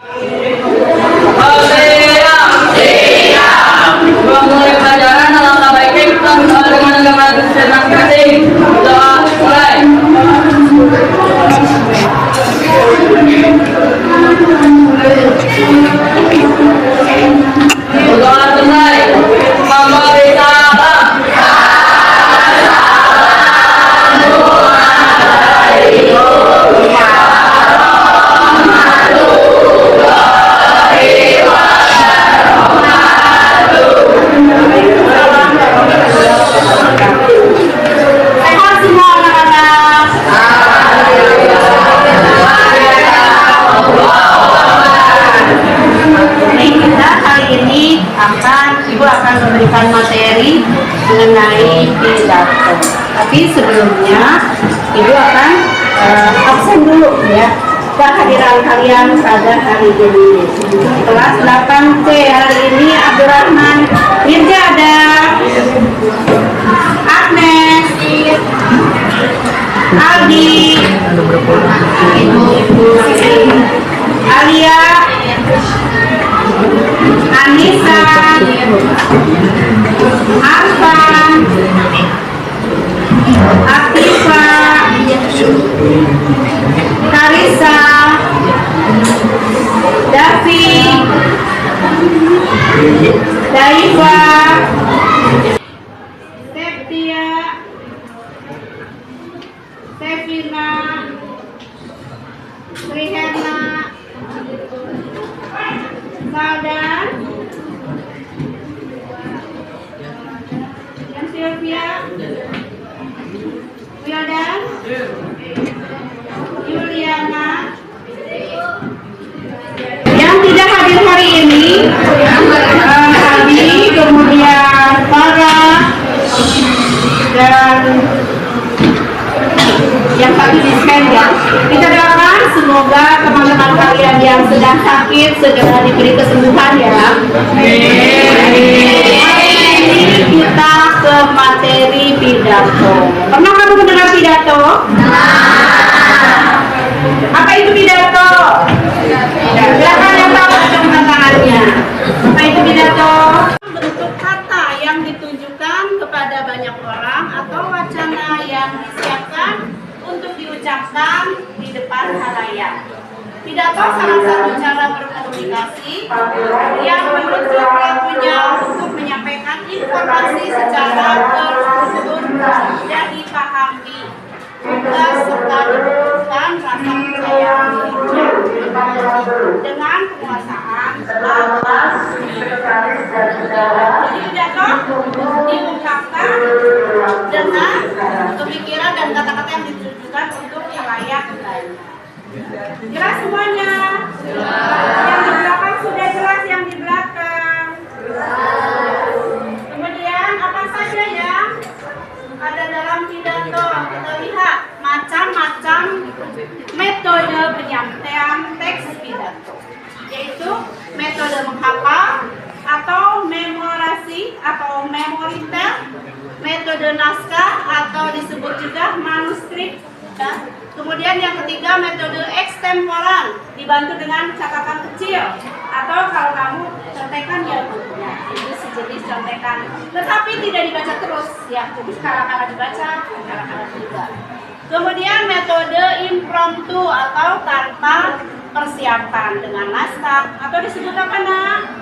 Memulai pelajaran alangkah baiknya kita dengan agama dan masing-masing. Doa mulai. Doa selesai. Memberi salam. Ibu akan memberikan materi mengenai pidato. Tapi sebelumnya Ibu akan absen dulu ya kehadiran kalian pada hari ini. Kelas 8C hari ini Abdurrahman, Mirja ada, Agnes, Aldi, Alia, Anissa, Arfan, Atifa, Karissa, Davi, Daifa, Septia, Sevina, Rihana, Saldan, dan Sylvia, Wildan, Juliana. Yang tidak hadir hari ini, Abi, kemudian Farah, dan yang tadi di scan ya. Kita doakan semoga teman-teman kalian yang sedang sakit segera diberi kesembuhan ya. Ini kita ke materi pidato. Pernah kamu mendengar pidato? Apa itu pidato? Silakan yang tahu angkat tangannya. Apa itu pidato? Bentuk kata yang ditujukan kepada banyak orang atau wacana yang disiapkan untuk diucapkan di depan halayak. Pidato salah satu cara berkomunikasi yang menurut pelakunya untuk menyampaikan informasi secara terstruktur dan dipahami juga serta dibutuhkan rasa percaya dirinya dengan penguasaan atas. Jadi pidato diungkapkan dengan pemikiran dan kata-kata yang ditujukan untuk halayak lainnya. Jelas semuanya? Yang di belakang sudah jelas, yang di belakang. Kemudian apa saja yang ada dalam pidato? Kita lihat macam-macam metode penyampaian teks pidato, yaitu metode menghafal atau memorasi atau memoritel, metode naskah atau disebut juga manuskrip. Kemudian yang ketiga metode ekstemporan, dibantu dengan catatan kecil atau kalau kamu contekan ya bukunya, itu sejenis contekan, tetapi tidak dibaca terus ya, jadi kala-kala dibaca, kala-kala juga. Kemudian metode impromptu atau tanpa persiapan dengan naskah atau disebut apa nak?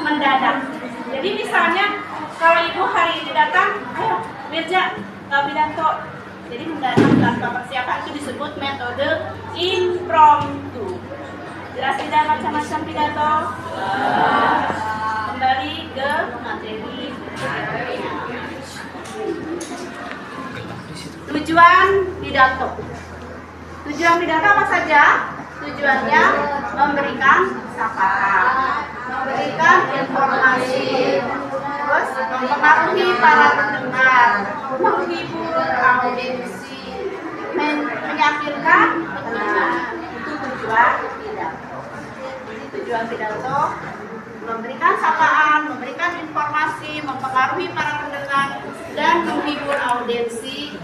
Mendadak. Jadi misalnya kalau ibu hari ini datang, ayo Mirja pidato. Jadi mendadak tanpa persiapan itu disebut metode impromptu. Jelas tidak macam-macam pidato? Kembali ke materi. Tujuan pidato. Tujuan pidato apa saja? Tujuannya memberikan sapaan, memberikan informasi, terus mempengaruhi para pendengar, menghibur audiensi, meyakinkan pendengar. Itu tujuan pidato. Jadi tujuan pidato memberikan sapaan, memberikan informasi, mempengaruhi para pendengar, dan menghibur audiensi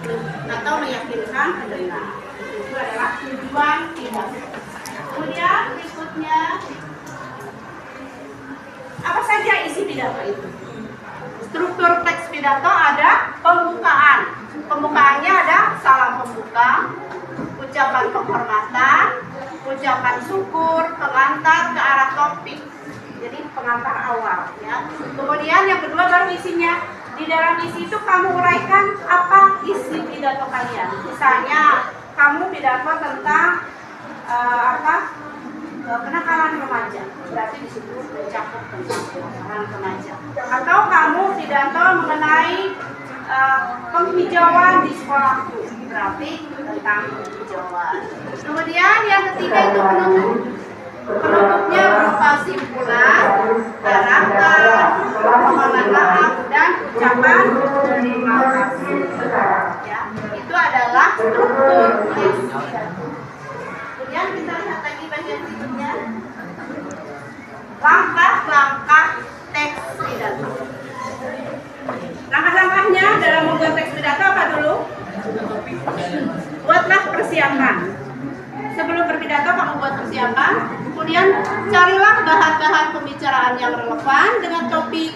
atau meyakinkan pendengar. Itu adalah tujuan pidato. Kemudian berikutnya pidato ada pembukaan. Pembukaannya ada salam pembuka, ucapan penghormatan, ucapan syukur, pengantar ke arah topik. Jadi pengantar awal ya. Kemudian yang kedua baru isinya. Di dalam isi itu kamu uraikan apa isi pidato kalian. Misalnya kamu pidato tentang kenakalan remaja, berarti disebut mencakup tentang kenakalan remaja. Atau kamu pidato mengenai penghijauan di sekolahku, berarti tentang penghijauan. Kemudian yang ketiga itu penutup. Penutupnya berupa simpulan, harapan, permohonan maaf, dan ucapan terima kasih. Ya, itu adalah struktur teks. Kemudian kita lihat lagi bagian berikutnya. Langkah-langkah teks pidato. Langkah-langkahnya dalam membuat teks pidato apa dulu? Buatlah persiapan. Sebelum berpidato kamu buat persiapan, kemudian carilah bahan-bahan pembicaraan yang relevan dengan topik,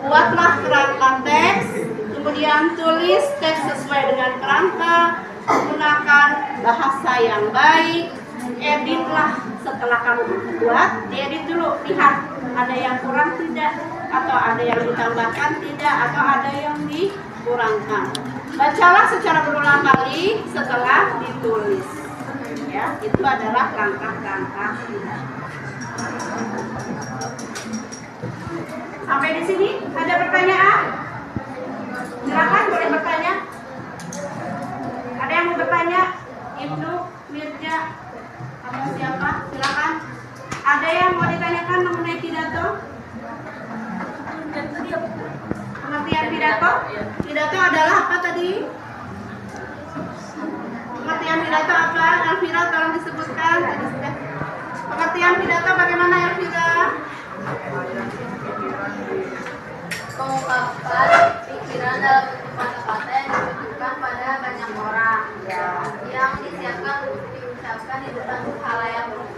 buatlah kerangka teks, kemudian tulis teks sesuai dengan kerangka, gunakan bahasa yang baik, editlah setelah kamu buat, diedit dulu, lihat ada yang kurang tidak, atau ada yang ditambahkan tidak, atau ada yang dikurangkan. Bacalah secara berulang kali setelah ditulis. Ya, itu adalah langkah-langkah. Sampai di sini ada pertanyaan? Silakan boleh bertanya. Ada yang mau bertanya? Ibnu, Mirja, atau siapa? Silakan. Ada yang mau ditanyakan mengenai pidato? Pengertian pidato? Pidato adalah apa tadi? Pengertian pidato apa? Elvira tolong disebutkan. Tadi sudah. Pengertian pidato bagaimana Elvira? Mengungkapkan pikiran dalam bentuk kata-kata yang ditujukan pada banyak orang yang disiapkan untuk diucapkan di depan khalayak umum.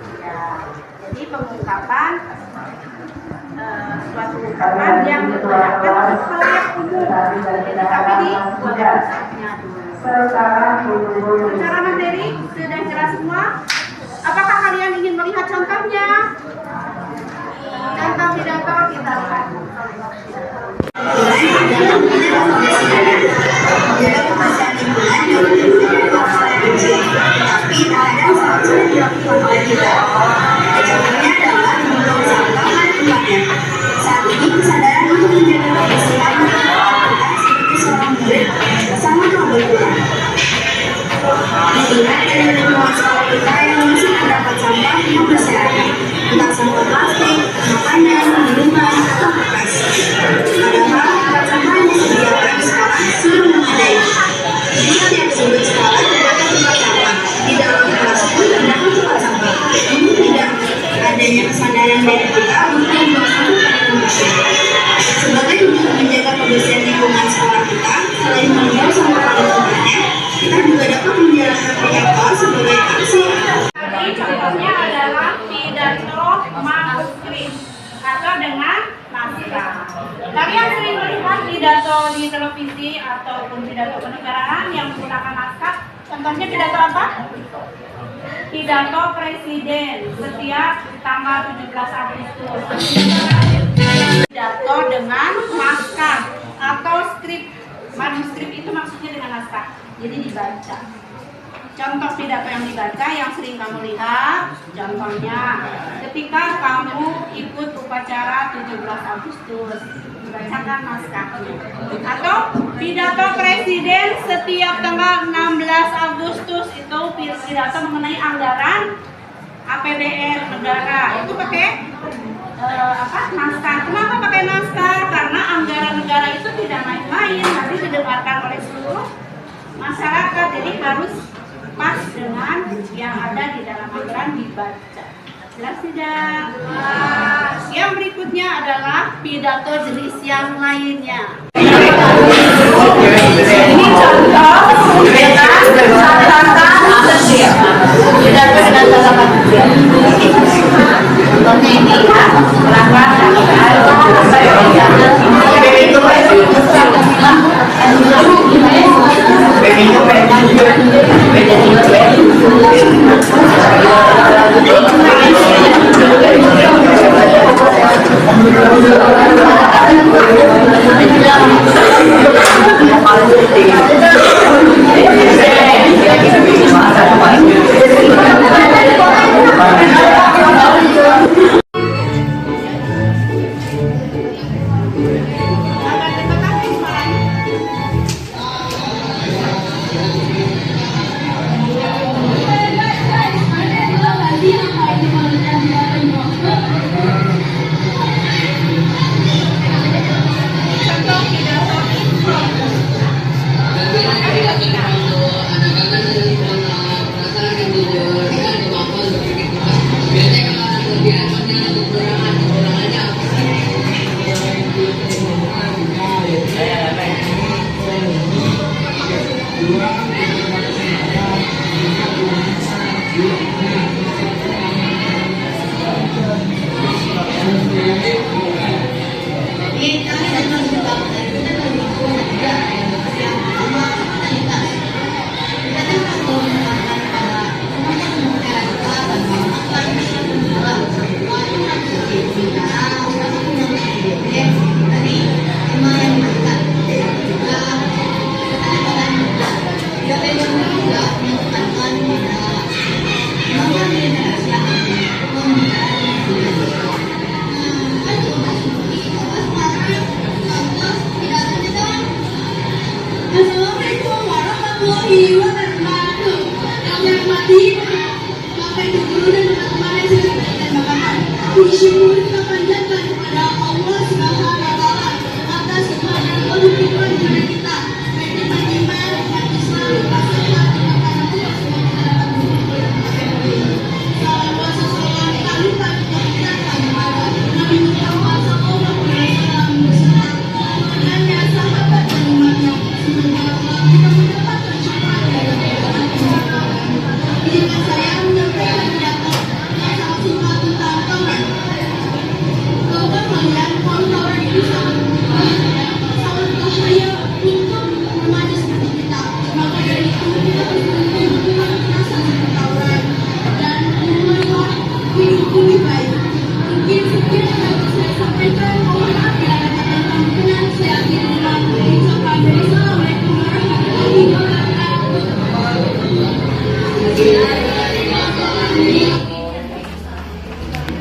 Jadi pengungkapan suatu ungkapan yang ditujukan untuk khalayak umum. Jadi tapi di website-nya dulu. Secara materi sudah jelas semua. Apakah kalian ingin melihat contohnya? Contoh pidato kita lihat. Saat ini kesadaran untuk menjaga kebersihan seperti seorang murid sangat berkurang. Mengingat dari lingkungan sekolah kita yang masih terdapat sampah yang berserakan, entah sampah plastik, makanan, minuman, atau bekas. Padahal tempat sampah yang disediakan sekarang sudah memadai. Di setiap sudut sekolah terdapat tempat sampah, di dalam kelas pun terdapat tempat sampah. Namun tidak adanya kesadaran dari kita untuk membuang sampah pada tempatnya. Sebagai untuk menjaga kebersihan lingkungan sekolah kita, selain membuang sampah pada tempatnya, kita juga dapat menjalankan pidato sebagai aksi. Tadi contohnya adalah pidato manuskrip atau dengan naskah. Kalian sering melihat pidato di televisi ataupun pidato kenegaraan yang menggunakan naskah. Contohnya pidato apa? Pidato presiden setiap tanggal 17 Agustus. Pidato dengan naskah atau skrip. Manuskrip itu maksudnya dengan naskah. Jadi dibaca. Contoh pidato yang dibaca yang sering kamu lihat, contohnya ketika kamu ikut upacara 17 Agustus, dibacakan naskahnya. Atau pidato presiden setiap tanggal 16 Agustus itu pidato mengenai anggaran APBN negara. Itu pakai naskah. Kenapa pakai naskah? Karena anggaran negara itu tidak main-main, nanti didengarkan oleh seluruh masyarakat, jadi harus pas dengan yang ada di dalam anggaran dibaca. Jelas tidak? Yang berikutnya adalah pidato jenis yang lainnya. Ini contoh dengan catatan kecil. Pidato dengan catatan kecil. Contohnya ini ya, silakan Bapak Ibu guru dan teman-teman yang saya cintai dan banggakan. Puji syukur kita panjatkan kepada Allah Subhanahu wa Ta'ala atas semua yang Allah berikan kepada kita, baik nikmat iman, nikmat Islam, nikmat sehat, nikmat anak buah, semua kita dapat bersyukur kepada Allah. Salam puasa salam tak lupa kita ucapkan kepada Nabi Muhammad sallallahu alaihi wasallam beserta keluarganya, sahabat dan umatnya. Semoga Allah kita mendapatkan syafaat dari Allah Subhanahu wa Ta'ala. Izinkan saya menyampaikan pidato yang sangat singkat tentang Taurat. Taurat kalian, Taurat itu sangat bahaya untuk remaja seperti kita. Maka dari itu kita harus membuat kekerasan seperti Taurat dan membuat hidup lebih baik. Mungkin sekian yang dapat saya sampaikan. Mohon maaf bila ada kata yang kurang berkenan. Saya akhiri dengan ucapan dari Assalamualaikum warahmatullahi wabarakatuh.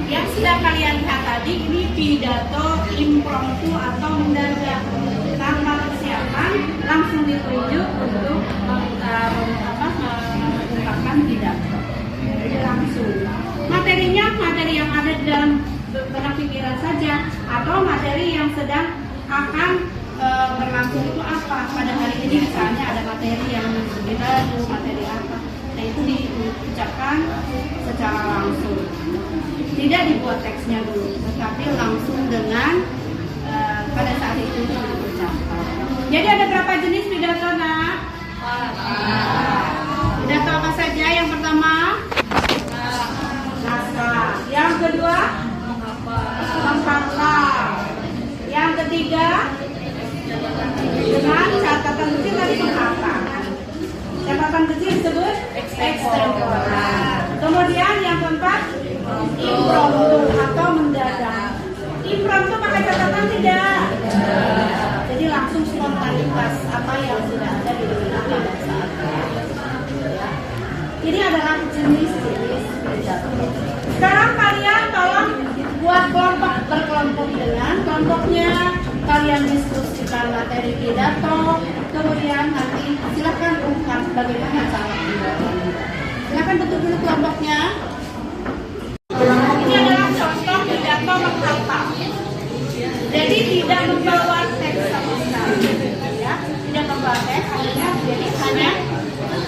Yang sudah kalian lihat tadi ini pidato impromptu atau mendadak tanpa persiapan, langsung ditunjuk untuk mengungkapkan pidato. Jadi langsung. Materinya materi yang ada di dalam benak pikiran saja atau materi yang sedang akan berlangsung itu apa. Pada hari ini misalnya ada materi yang pidato, materi apa. Nah itu diucapkan secara langsung. Tidak dibuat teksnya dulu, tetapi langsung dengan pada saat itu diucapkan. Jadi ada berapa jenis pidato, nak? Pidato apa saja? Yang pertama, naskah. Yang kedua, mengkafal. Yang ketiga, dengan catatan kecil tadi mengkafal. Catatan kecil disebut ekstemporer. Kemudian yang keempat, impromptu atau mendadak. Impromptu pakai catatan tidak? Jadi langsung spontanitas apa yang sudah ada di benak pada saat itu. Ini adalah jenis-jenis pidato. Sekarang kalian tolong buat kelompok berkelompok dengan kelompoknya. Kalian diskusikan materi pidato. Kemudian nanti silakan ungkap bagaimana cara pidato. Silakan bentuk dulu kelompoknya. Ini adalah contoh pidato menghafal. Jadi tidak membawa teks sama sekali, ya. Tidak membawa teks, jadi hanya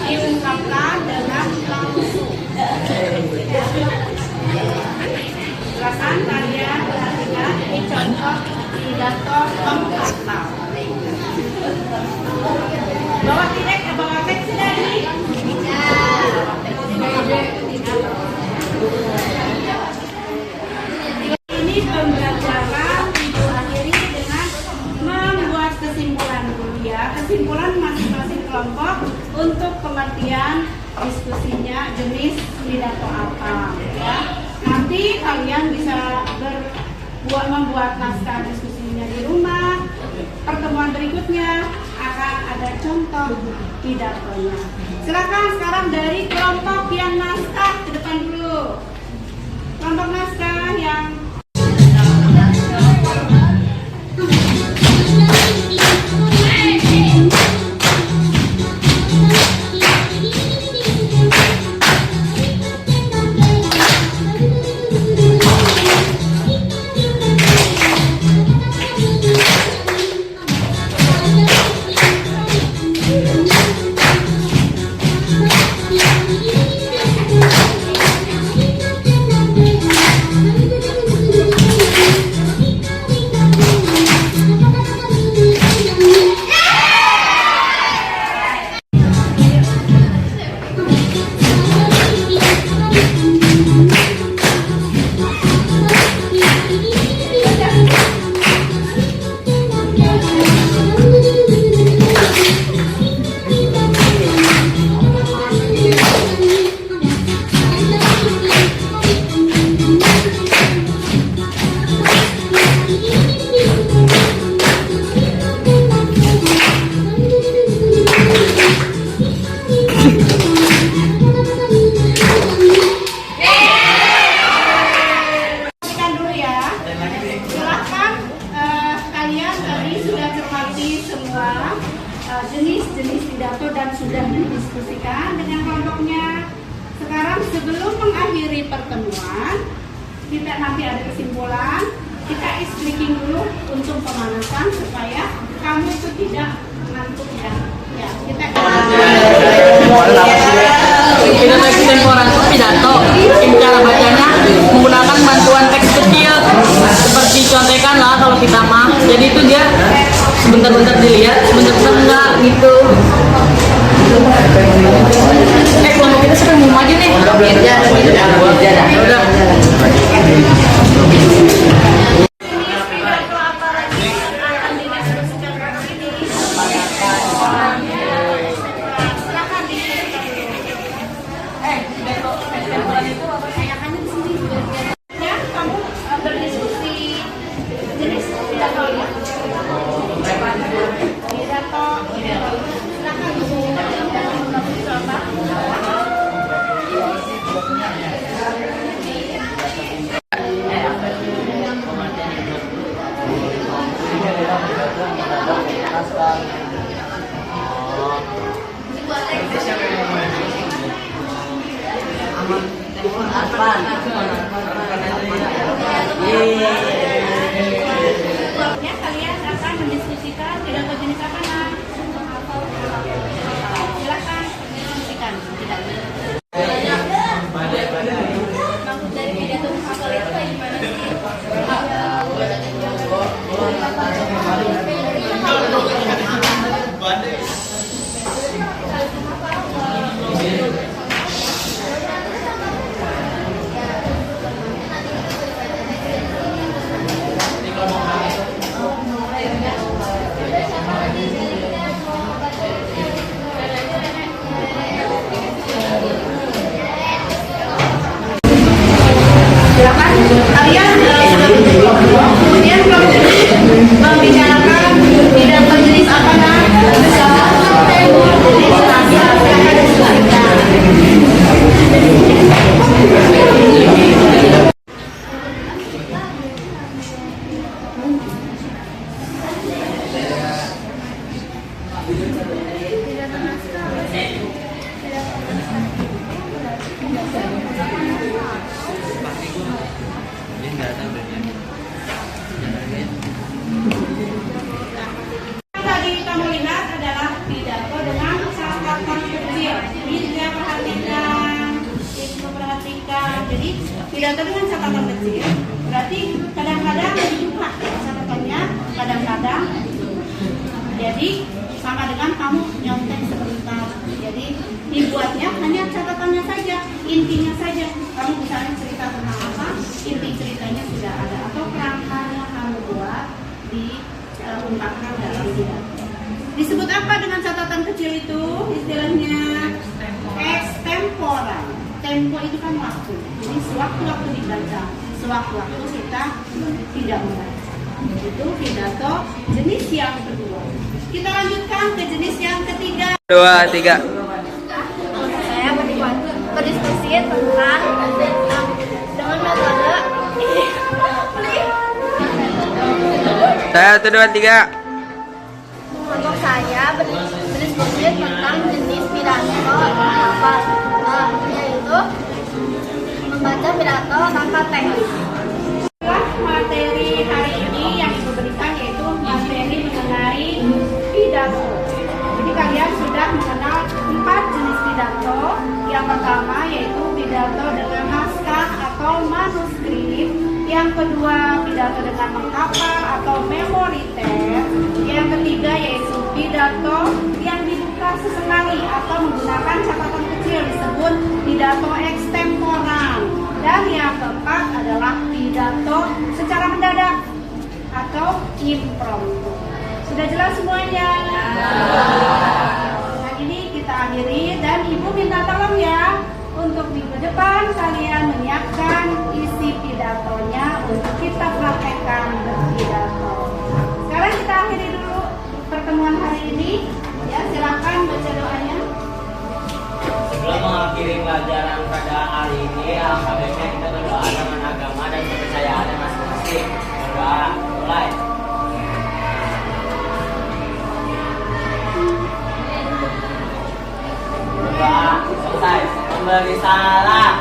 diungkapkan dengan langsung. Silakan kalian perhatikan ini contoh pidato menghafal. Bawa teks tidak ini? Ini pembelajaran diakhiri dengan membuat kesimpulan dulu ya. Kesimpulan masing-masing kelompok untuk pengertian diskusinya jenis pidato apa ya. Nanti kalian bisa membuat naskah diskusinya di rumah. Pertemuan berikutnya akan ada contoh pidatonya. Silakan sekarang dari kelompok yang naskah ke depan dulu. Kelompok naskah yang jenis-jenis pidato dan sudah didiskusikan dengan kelompoknya. Sekarang sebelum akhiri pertemuan, kita nanti ada kesimpulan, kita ice breaking dulu untuk pemanasan supaya kamu itu tidak ngantuk ya. Ya, kita Pidato ekstemporan itu pidato yang cara bacanya menggunakan bantuan teks kecil seperti contekan lah kalau kita mah. Jadi itu dia sebentar-bentar dilihat, sebentar-bentar enggak gitu. Kelompok kita siapa yang mau maju nih? Udah. pidato apa lagi akan didiskusikan hari ini? Silakan diskusikan dulu. Pidato ekstemporan itu apa? Ya, kamu berdiskusi jenis pidato ya. Pidato. Silakan itu apa? Ya, kalian akan mendiskusikan pidato jenis apa nak? Silakan diskusikan. Maksud dari pidato hafal itu kayak gimana sih? Silakan kalian kemudian kamu membicarakan pidato jenis apa nak? Tadi kamu lihat adalah pidato dengan catatan kecil. Bisa perhatikan. Jadi pidato dengan catatan kecil. Berarti kadang-kadang dibuka catatannya, kadang-kadang. Jadi sama dengan kamu nyontek sebentar. Jadi dibuatnya hanya catatannya saja, intinya saja. Kamu misalnya cerita tentang apa, inti ceritanya sudah ada atau kerangkanya kamu buat diungkapkan dalam pidato. Disebut apa dengan catatan kecil itu? Istilahnya ekstemporan. Tempo itu kan waktu. Jadi sewaktu-waktu dibaca, sewaktu-waktu kita tidak membaca. Itu pidato jenis yang kedua. Kita lanjutkan ke jenis yang ketiga. 2, 3. Saya berdiskusi tentang dengan metode Saya 1, 2, 3. kelompok saya berdiskusi tentang jenis pidato hafal, yaitu membaca pidato tanpa teks. Materi hari ini yang Ibu berikan yaitu materi mengenai pidato. Jadi kalian sudah mengenal 4 jenis pidato. Yang pertama yaitu pidato dengan naskah atau manuskrip. Yang kedua pidato dengan menghafal atau memory text. Yang ketiga yaitu pidato yang dibuka sesekali atau menggunakan catatan kecil disebut pidato ekstemporan. Dan yang keempat adalah pidato secara mendadak atau impromptu. Sudah jelas semuanya? Nah, ini kita akhiri dan Ibu minta tolong ya untuk minggu depan kalian menyiapkan isi pidatonya untuk kita praktekkan berpidato. Sekarang kita akhiri dulu pertemuan hari ini. Ya, silakan baca doanya. Sebelum mengakhiri pelajaran pada hari ini, alangkah baiknya kita berdoa dengan agama dan kepercayaan masing-masing. Berdoa, mulai. Berdoa, selesai. Memberi salam.